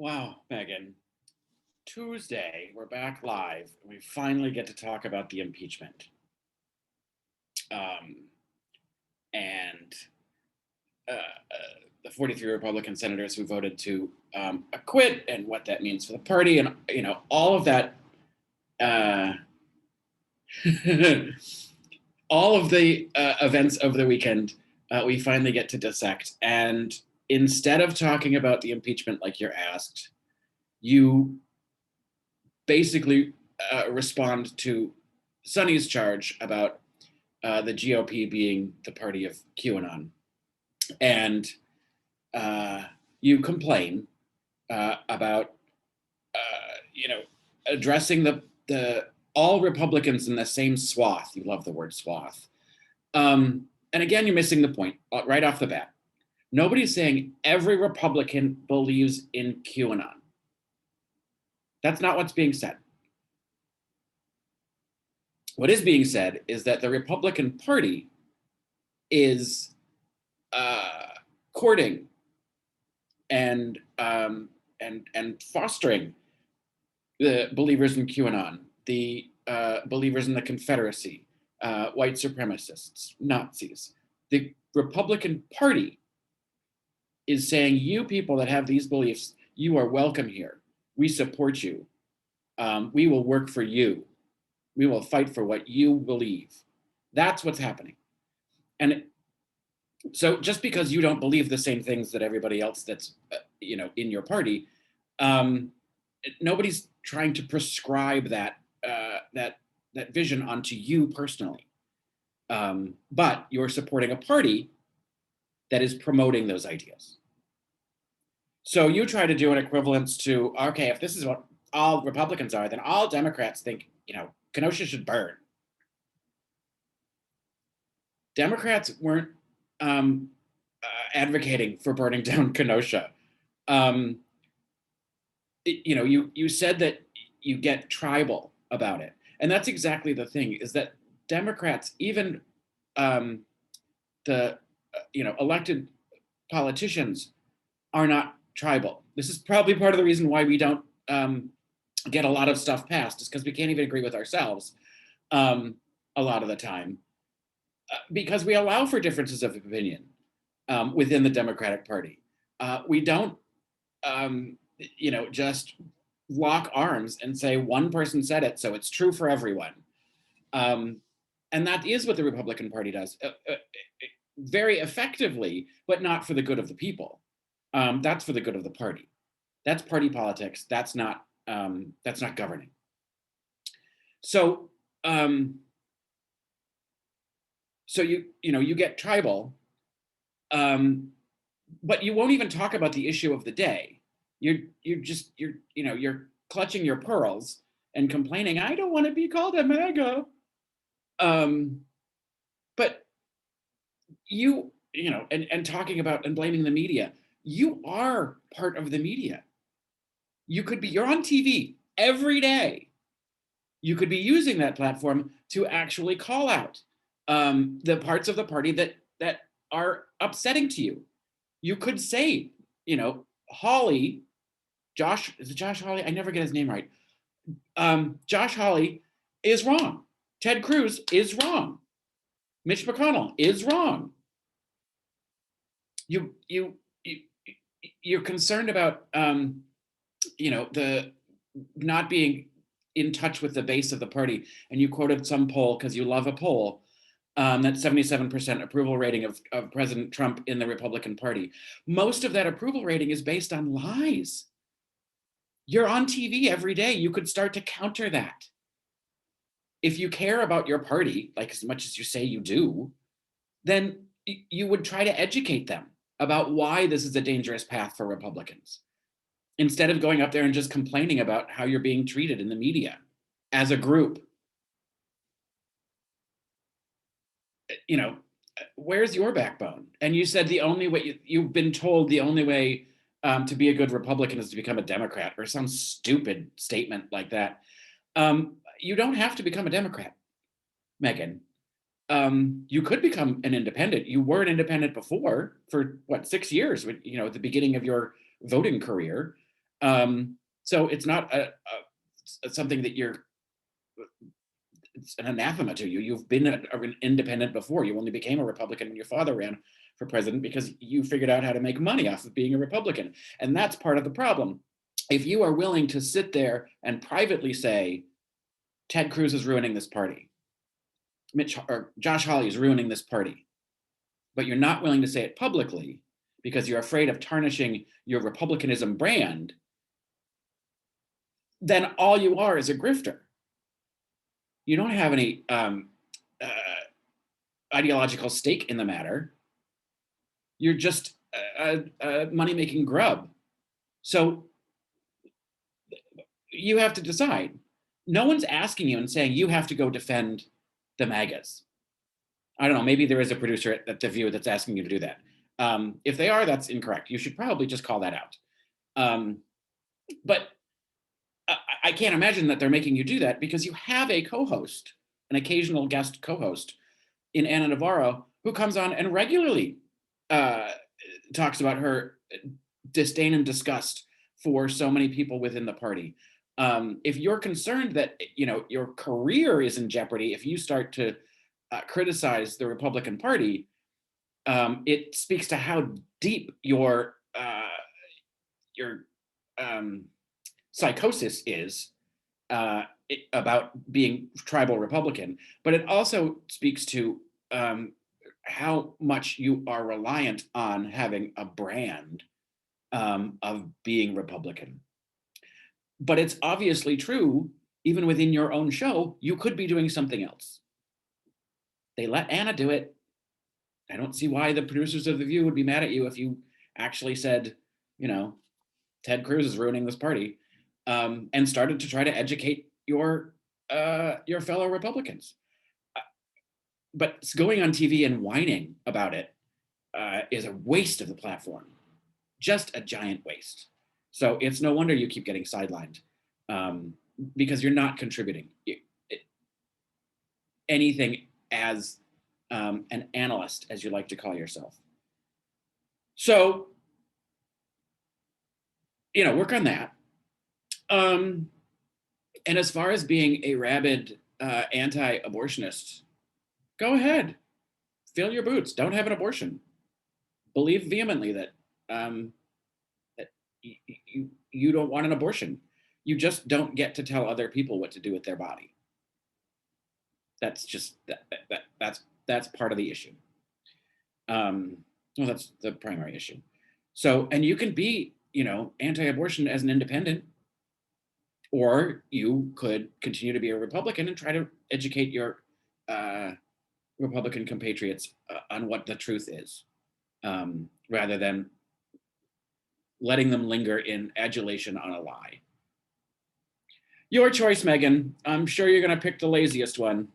Wow, Megan. Tuesday, we're back live. We finally get to talk about the impeachment. Um, and the 43 Republican senators who voted to acquit and what that means for the party and, all of that. Uh, all of the events of the weekend, we finally get to dissect. And instead of talking about the impeachment like you're asked, you basically respond to Sonny's charge about the GOP being the party of QAnon. And you complain about, addressing the all Republicans in the same swath. You love the word swath. And again, you're missing the point right off the bat. Nobody's saying every Republican believes in QAnon. That's not what's being said. What is being said is that the Republican Party is courting and fostering the believers in QAnon, the believers in the Confederacy, white supremacists, Nazis. The Republican Party is saying, you people that have these beliefs, you are welcome here. We support you. We will work for you. We will fight for what you believe. That's what's happening. And so just because you don't believe the same things that everybody else that's, in your party, nobody's trying to prescribe that vision onto you personally. But you're supporting a party that is promoting those ideas. So you try to do an equivalence to, okay, if this is what all Republicans are, then all Democrats think, Kenosha should burn. Democrats weren't advocating for burning down Kenosha. You said that you get tribal about it. And that's exactly the thing, is that Democrats, even the elected politicians, are not tribal. This is probably part of the reason why we don't get a lot of stuff passed, is because we can't even agree with ourselves a lot of the time, because we allow for differences of opinion within the Democratic Party. We don't, just lock arms and say one person said it, so it's true for everyone. And that is what the Republican Party does very effectively, but not for the good of the people. That's for the good of the party. That's party politics. That's not governing. So, you get tribal, but you won't even talk about the issue of the day. You're clutching your pearls and complaining, I don't want to be called a MAGA. But and talking about and blaming the media. You are part of the media. You're on TV every day. You could be using that platform to actually call out the parts of the party that are upsetting to you. You could say, Hawley, is it Josh Hawley? I never get his name right. Josh Hawley is wrong. Ted Cruz is wrong. Mitch McConnell is wrong. You're concerned about the not being in touch with the base of the party, and you quoted some poll because you love a poll that 77% approval rating of President Trump in the Republican Party. Most of that approval rating is based on lies. You're on TV every day. You could start to counter that. If you care about your party, like as much as you say you do, then you would try to educate them about why this is a dangerous path for Republicans, instead of going up there and just complaining about how you're being treated in the media as a group. Where's your backbone? And you said the only way, you've been told the only way to be a good Republican is to become a Democrat, or some stupid statement like that. You don't have to become a Democrat, Megan. You could become an independent. You were an independent before for 6 years, at the beginning of your voting career. So it's not something that it's an anathema to you. You've been an independent before. You only became a Republican when your father ran for president because you figured out how to make money off of being a Republican. And that's part of the problem. If you are willing to sit there and privately say, Ted Cruz is ruining this party, Josh Hawley is ruining this party, but you're not willing to say it publicly because you're afraid of tarnishing your Republicanism brand, then all you are is a grifter. You don't have any ideological stake in the matter. You're just a money-making grub. So you have to decide. No one's asking you and saying you have to go defend the MAGAs. I don't know, maybe there is a producer at The View that's asking you to do that. If they are, that's incorrect. You should probably just call that out. But I can't imagine that they're making you do that because you have a co-host, an occasional guest co-host in Ana Navarro, who comes on and regularly talks about her disdain and disgust for so many people within the party. If you're concerned that your career is in jeopardy, if you start to criticize the Republican Party, it speaks to how deep your psychosis is about being tribal Republican, but it also speaks to how much you are reliant on having a brand of being Republican. But it's obviously true, even within your own show, you could be doing something else. They let Anna do it. I don't see why the producers of The View would be mad at you if you actually said, Ted Cruz is ruining this party, and started to try to educate your fellow Republicans. But going on TV and whining about it is a waste of the platform, just a giant waste. So it's no wonder you keep getting sidelined, because you're not contributing anything as an analyst, as you like to call yourself. So, work on that. And as far as being a rabid anti-abortionist, go ahead, fill your boots, don't have an abortion. Believe vehemently that you don't want an abortion. You just don't get to tell other people what to do with their body. That's just that's part of the issue. Well, that's the primary issue. So, and you can be, anti-abortion as an independent, or you could continue to be a Republican and try to educate your Republican compatriots on what the truth is, rather than letting them linger in adulation on a lie. Your choice, Meghan. I'm sure you're going to pick the laziest one.